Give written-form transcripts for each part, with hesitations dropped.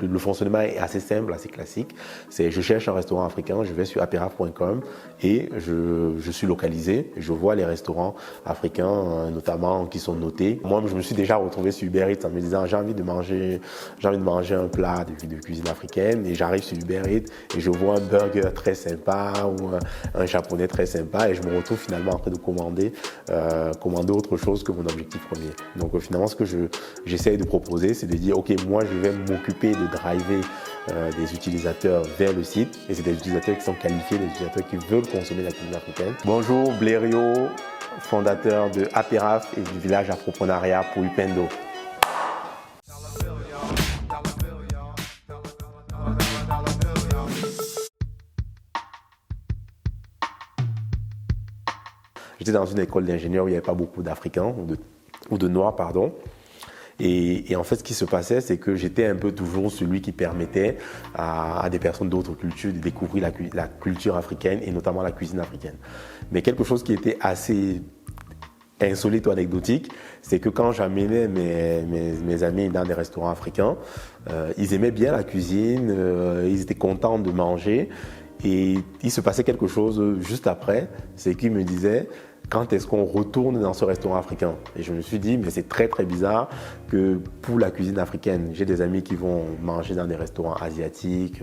le fonctionnement est assez simple, assez classique. C'est je cherche un restaurant africain, je vais sur apéraf.com et je suis localisé. Je vois les restaurants africains, notamment qui sont notés. Moi, je me suis déjà retrouvé sur Uber Eats en me disant j'ai envie de manger un plat de cuisine africaine, et j'arrive sur Uber Eats et je vois un burger très sympa ou un japonais très sympa, et je me retrouve finalement en train de commander autre chose que mon objectif premier. Donc finalement, ce que j'essaye de proposer, c'est de dire ok, moi je vais m'occuper de driver des utilisateurs vers le site, et c'est des utilisateurs qui sont qualifiés, des utilisateurs qui veulent consommer la cuisine africaine. Bonjour, Blériot, fondateur de Apéraf et du village Afroprenariat pour Upendo. J'étais dans une école d'ingénieurs où il n'y avait pas beaucoup d'Africains ou de Noirs, pardon. Et en fait, ce qui se passait, c'est que j'étais un peu toujours celui qui permettait à des personnes d'autres cultures de découvrir la culture africaine et notamment la cuisine africaine. Mais quelque chose qui était assez insolite ou anecdotique, c'est que quand j'amenais mes amis dans des restaurants africains, ils aimaient bien la cuisine, ils étaient contents de manger. Et il se passait quelque chose juste après, c'est qu'ils me disaient quand est-ce qu'on retourne dans ce restaurant africain? Et je me suis dit, mais c'est très très bizarre que pour la cuisine africaine, j'ai des amis qui vont manger dans des restaurants asiatiques,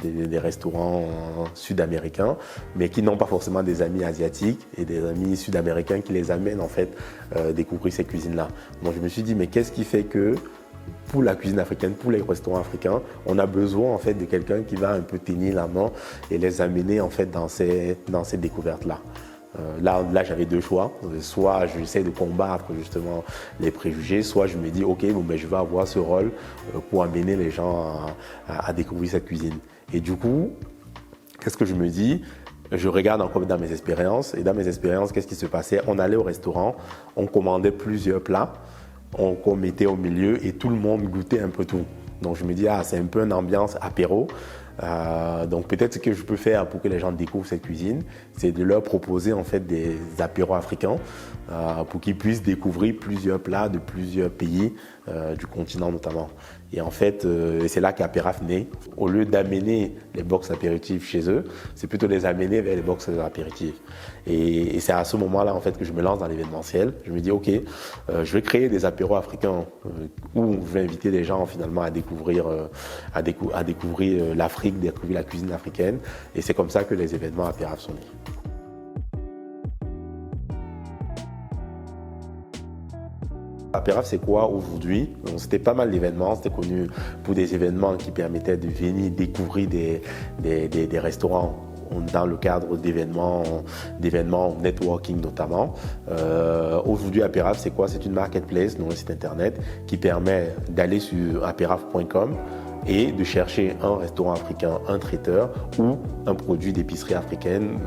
des restaurants sud-américains, mais qui n'ont pas forcément des amis asiatiques et des amis sud-américains qui les amènent en fait découvrir ces cuisines-là. Donc je me suis dit, mais qu'est-ce qui fait que pour la cuisine africaine, pour les restaurants africains, on a besoin en fait de quelqu'un qui va un peu tenir la main et les amener en fait dans ces découvertes-là. Là, j'avais deux choix. Soit j'essaie de combattre justement les préjugés, soit je me dis ok, bon, ben, je vais avoir ce rôle pour amener les gens à découvrir cette cuisine. Et du coup, qu'est-ce que je me dis? Je regarde encore dans mes expériences, et dans mes expériences, qu'est-ce qui se passait? On allait au restaurant, on commandait plusieurs plats, on mettait au milieu et tout le monde goûtait un peu tout. Donc je me dis, c'est un peu une ambiance apéro. Donc peut-être ce que je peux faire pour que les gens découvrent cette cuisine, c'est de leur proposer en fait des apéros africains pour qu'ils puissent découvrir plusieurs plats de plusieurs pays du continent notamment. Et en fait, c'est là qu'Apéraf naît. Au lieu d'amener les box apéritifs chez eux, c'est plutôt les amener vers les box apéritifs. Et c'est à ce moment-là en fait que je me lance dans l'événementiel. Je me dis ok, je vais créer des apéros africains où je vais inviter les gens finalement à découvrir l'Afrique, découvrir la cuisine africaine. Et c'est comme ça que les événements Apéraf sont nés. Apéraf, c'est quoi aujourd'hui? C'était pas mal d'événements, c'était connu pour des événements qui permettaient de venir découvrir des restaurants dans le cadre d'événements networking notamment. Aujourd'hui, Apéraf, c'est quoi? C'est une marketplace, donc un site internet qui permet d'aller sur apéraf.com et de chercher un restaurant africain, un traiteur ou un produit d'épicerie africaine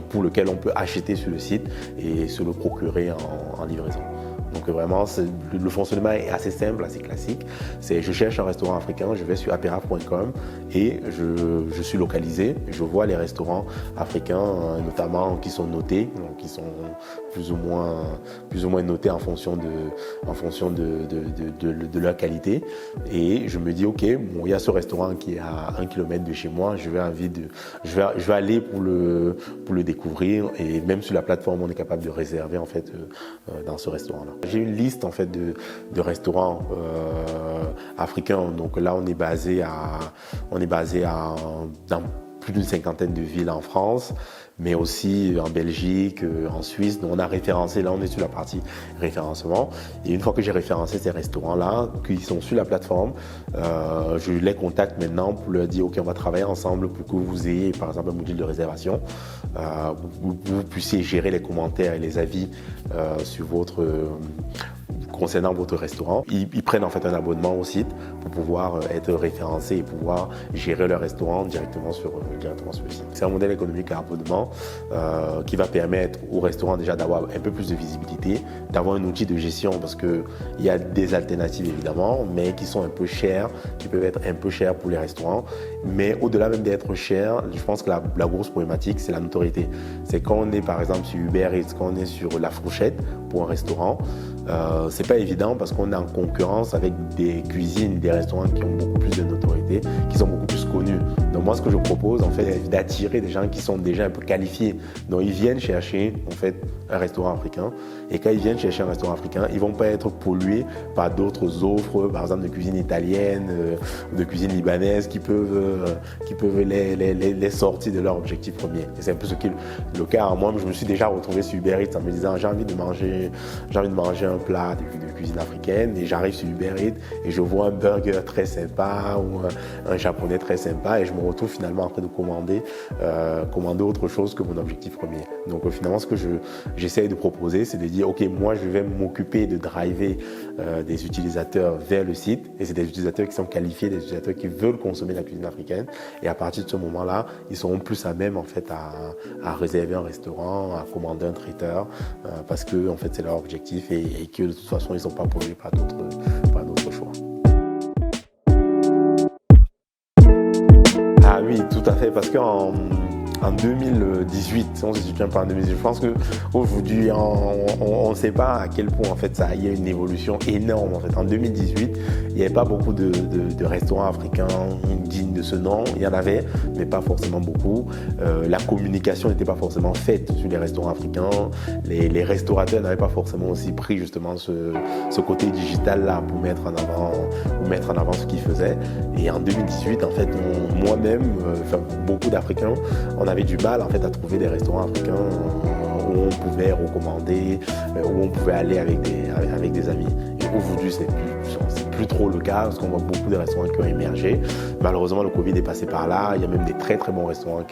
pour lequel on peut acheter sur le site et se le procurer en livraison. Donc vraiment, le fonctionnement est assez simple, assez classique. C'est je cherche un restaurant africain, je vais sur apéraf.com et je suis localisé. Je vois les restaurants africains, notamment qui sont notés, donc qui sont plus ou moins notés en fonction de leur qualité. Et je me dis ok, bon, il y a ce restaurant qui est à 1 km de chez moi, je vais aller pour le découvrir, et même sur la plateforme, on est capable de réserver en fait dans ce restaurant-là. J'ai une liste en fait de restaurants africains. Donc là, on est basé dans plus d'une cinquantaine de villes en France, mais aussi en Belgique, en Suisse. Donc on a référencé, là on est sur la partie référencement. Et une fois que j'ai référencé ces restaurants-là, qui sont sur la plateforme, je les contacte maintenant pour leur dire ok, on va travailler ensemble pour que vous ayez par exemple un module de réservation, vous puissiez gérer les commentaires et les avis concernant votre restaurant. Ils prennent en fait un abonnement au site pour pouvoir être référencés et pouvoir gérer leur restaurant directement sur le site. C'est un modèle économique à abonnement qui va permettre au restaurant déjà d'avoir un peu plus de visibilité, d'avoir un outil de gestion, parce qu'il y a des alternatives évidemment, mais qui sont un peu chères, qui peuvent être un peu chères pour les restaurants. Mais au-delà même d'être chères, je pense que la grosse problématique, c'est la notoriété. C'est quand on est par exemple sur Uber Eats, quand on est sur La Fourchette pour un restaurant, c'est pas évident parce qu'on est en concurrence avec des cuisines, des restaurants qui ont beaucoup plus de notoriété, qui sont beaucoup plus connus. Donc moi, ce que je propose, en fait, c'est d'attirer des gens qui sont déjà un peu qualifiés. Donc ils viennent chercher, en fait, un restaurant africain. Et quand ils viennent chercher un restaurant africain, ils vont pas être pollués par d'autres offres, par exemple de cuisine italienne, de cuisine libanaise, qui peuvent les sortir de leur objectif premier. Et c'est un peu ce qui est le cas. Moi, je me suis déjà retrouvé sur Uber Eats en me disant j'ai envie de manger un plat de cuisine africaine, et j'arrive sur Uber Eats et je vois un burger très sympa ou un japonais très sympa, et je me retrouve finalement en train de commander autre chose que mon objectif premier. Donc finalement, ce que j'essaye de proposer, c'est de dire ok, moi je vais m'occuper de driver des utilisateurs vers le site, et c'est des utilisateurs qui sont qualifiés, des utilisateurs qui veulent consommer la cuisine africaine, et à partir de ce moment-là, ils seront plus à même en fait à réserver un restaurant, à commander un traiteur, parce que en fait c'est leur objectif, et que de toute façon ils ne sont pas pollués par d'autres choix. Ah oui, tout à fait, parce qu'en 2018, si on se soutient pas en 2018, je pense qu'aujourd'hui, on ne sait pas à quel point en fait, il y a une évolution énorme. En fait. En 2018, il n'y avait pas beaucoup de restaurants africains dignes de ce nom. Il y en avait, mais pas forcément beaucoup. La communication n'était pas forcément faite sur les restaurants africains. Les restaurateurs n'avaient pas forcément aussi pris justement ce côté digital-là pour mettre en avant ce qu'ils faisaient. Et en 2018, en fait, moi-même, beaucoup d'Africains, on avait du mal en fait à trouver des restaurants africains où on pouvait recommander, où on pouvait aller avec des amis. Et aujourd'hui, c'est plus trop le cas parce qu'on voit beaucoup de restaurants qui ont émergé. Malheureusement, le Covid est passé par là. Il y a même des très très bons restaurants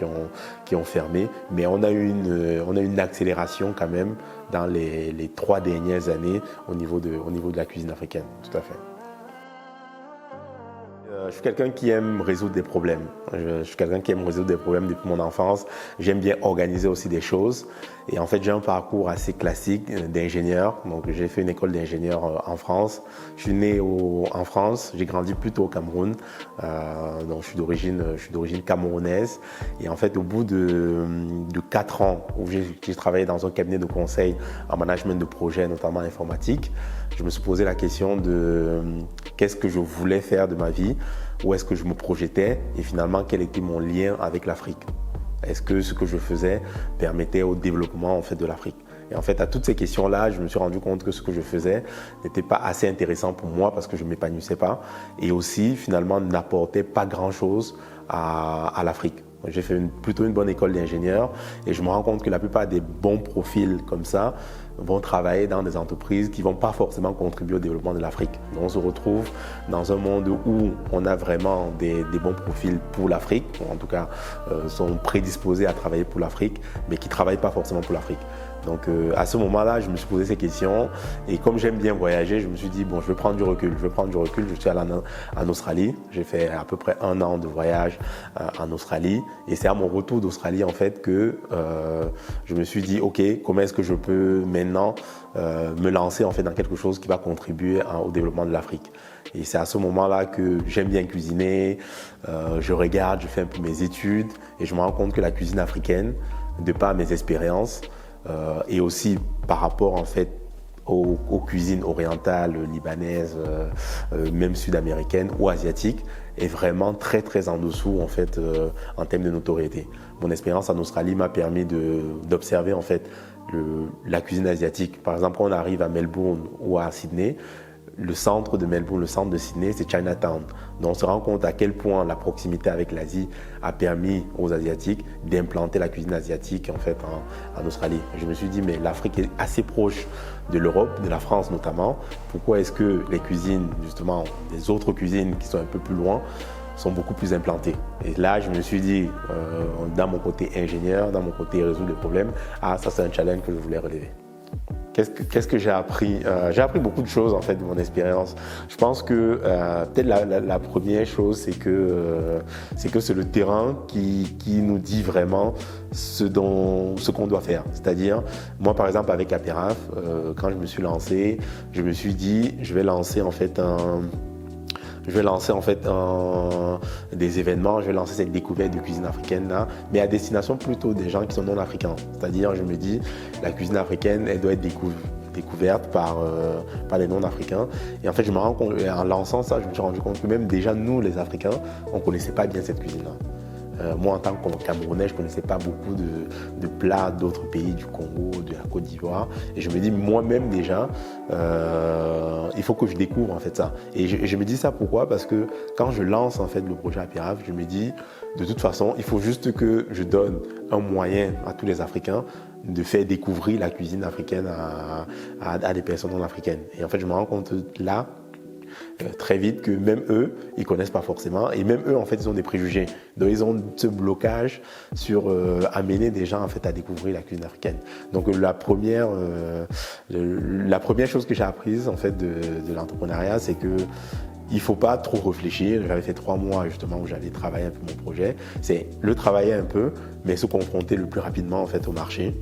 qui ont fermé. Mais on a eu une accélération quand même dans les 3 dernières années au niveau de la cuisine africaine. Tout à fait. Je suis quelqu'un qui aime résoudre des problèmes. Je suis quelqu'un qui aime résoudre des problèmes depuis mon enfance. J'aime bien organiser aussi des choses. Et en fait, j'ai un parcours assez classique d'ingénieur. Donc, j'ai fait une école d'ingénieur en France. Je suis né en France. J'ai grandi plutôt au Cameroun. Donc, je suis d'origine camerounaise. Et en fait, au bout de 4 ans où j'ai travaillé dans un cabinet de conseil en management de projet, notamment informatique, je me suis posé la question de qu'est-ce que je voulais faire de ma vie, où est-ce que je me projetais, et finalement, quel était mon lien avec l'Afrique. Est-ce que ce que je faisais permettait au développement en fait, de l'Afrique? Et en fait, à toutes ces questions-là, je me suis rendu compte que ce que je faisais n'était pas assez intéressant pour moi parce que je ne m'épanouissais pas, et aussi, finalement, n'apportait pas grand-chose à l'Afrique. J'ai fait plutôt une bonne école d'ingénieur, et je me rends compte que la plupart des bons profils comme ça vont travailler dans des entreprises qui ne vont pas forcément contribuer au développement de l'Afrique. On se retrouve dans un monde où on a vraiment des bons profils pour l'Afrique, ou en tout cas sont prédisposés à travailler pour l'Afrique, mais qui ne travaillent pas forcément pour l'Afrique. Donc à ce moment-là, je me suis posé ces questions, et comme j'aime bien voyager, je me suis dit, bon, je vais prendre du recul. Je suis allé en Australie, j'ai fait à peu près 1 an de voyage en Australie, et c'est à mon retour d'Australie en fait que je me suis dit, ok, comment est-ce que je peux maintenant me lancer en fait dans quelque chose qui va contribuer au développement de l'Afrique. Et c'est à ce moment-là que j'aime bien cuisiner, je regarde, je fais un peu mes études, et je me rends compte que la cuisine africaine, de par mes expériences, et aussi par rapport en fait aux cuisines orientales, libanaises, même sud-américaines ou asiatiques, est vraiment très très en dessous en fait en termes de notoriété. Mon expérience en Australie m'a permis d'observer en fait la cuisine asiatique. Par exemple, quand on arrive à Melbourne ou à Sydney, le centre de Melbourne, le centre de Sydney, c'est Chinatown. Donc on se rend compte à quel point la proximité avec l'Asie a permis aux Asiatiques d'implanter la cuisine asiatique en fait en Australie. Je me suis dit, mais l'Afrique est assez proche de l'Europe, de la France notamment. Pourquoi est-ce que les cuisines, justement, les autres cuisines qui sont un peu plus loin, sont beaucoup plus implantées? Et là, je me suis dit, dans mon côté ingénieur, dans mon côté résoudre les problèmes, ça c'est un challenge que je voulais relever. Qu'est-ce que j'ai appris? J'ai appris beaucoup de choses en fait de mon expérience. Je pense que peut-être la première chose, c'est que c'est le terrain qui nous dit vraiment ce qu'on doit faire. C'est-à-dire, moi par exemple avec Apéraf, quand je me suis lancé, je me suis dit, je vais lancer en fait des événements, je vais lancer cette découverte de cuisine africaine là, mais à destination plutôt des gens qui sont non africains. C'est-à-dire, je me dis, la cuisine africaine, elle doit être découvertes par les non-africains. Et en fait, je me rends compte, en lançant ça, je me suis rendu compte que même déjà nous, les Africains, on ne connaissait pas bien cette cuisine-là. Moi, en tant que Camerounais, je ne connaissais pas beaucoup de plats d'autres pays, du Congo, de la Côte d'Ivoire. Et je me dis, moi-même déjà, il faut que je découvre en fait ça. Et je me dis ça pourquoi? Parce que quand je lance en fait le projet Apiraf, je me dis, de toute façon, il faut juste que je donne un moyen à tous les Africains de faire découvrir la cuisine africaine à des personnes non africaines. Et en fait, je me rends compte là, très vite, que même eux, ils connaissent pas forcément, et même eux, en fait, ils ont des préjugés. Donc, ils ont ce blocage sur amener des gens, en fait, à découvrir la cuisine africaine. Donc, la première chose que j'ai apprise, en fait, de l'entrepreneuriat, c'est que il ne faut pas trop réfléchir. J'avais fait 3 mois justement où j'avais travaillé un peu mon projet. C'est le travailler un peu, mais se confronter le plus rapidement en fait au marché,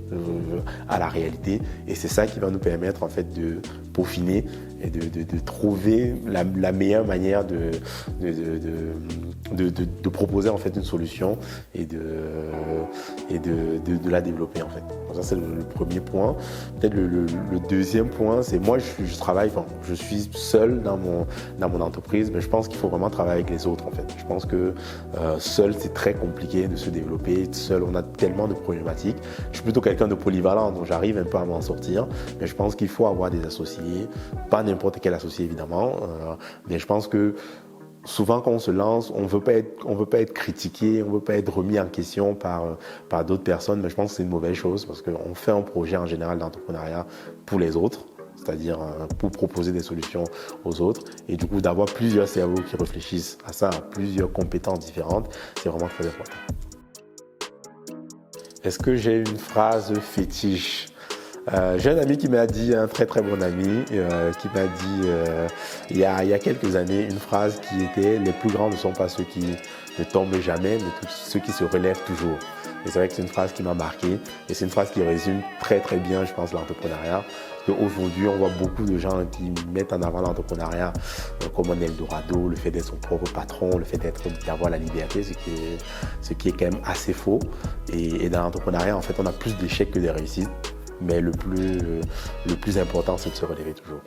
à la réalité. Et c'est ça qui va nous permettre en fait de peaufiner et de trouver la meilleure manière de proposer en fait une solution et de la développer en fait. Donc ça c'est le premier point. Peut-être le deuxième point, c'est moi je travaille, enfin, je suis seul dans mon entreprise, mais je pense qu'il faut vraiment travailler avec les autres en fait. Je pense que seul c'est très compliqué de se développer. Seul on a tellement de problématiques. Je suis plutôt quelqu'un de polyvalent, donc j'arrive un peu à m'en sortir. Mais je pense qu'il faut avoir des associés, pas n'importe quel associé évidemment, mais je pense que souvent quand on se lance, on veut pas être critiqué, on veut pas être remis en question par d'autres personnes, mais je pense que c'est une mauvaise chose parce qu'on fait un projet en général d'entrepreneuriat pour les autres, c'est-à-dire pour proposer des solutions aux autres. Et du coup, d'avoir plusieurs cerveaux qui réfléchissent à ça, à plusieurs compétences différentes, c'est vraiment très important. Est-ce que j'ai une phrase fétiche? J'ai un ami qui m'a dit, un très très bon ami, qui m'a dit il y a quelques années une phrase qui était: les plus grands ne sont pas ceux qui ne tombent jamais, mais ceux qui se relèvent toujours. Et c'est vrai que c'est une phrase qui m'a marqué et c'est une phrase qui résume très très bien, je pense, l'entrepreneuriat. Aujourd'hui, on voit beaucoup de gens qui mettent en avant l'entrepreneuriat comme un Eldorado, le fait d'être son propre patron, le fait d'avoir la liberté, ce qui est quand même assez faux. Et dans l'entrepreneuriat, en fait, on a plus d'échecs que de réussites. Mais le plus important, c'est de se relever toujours.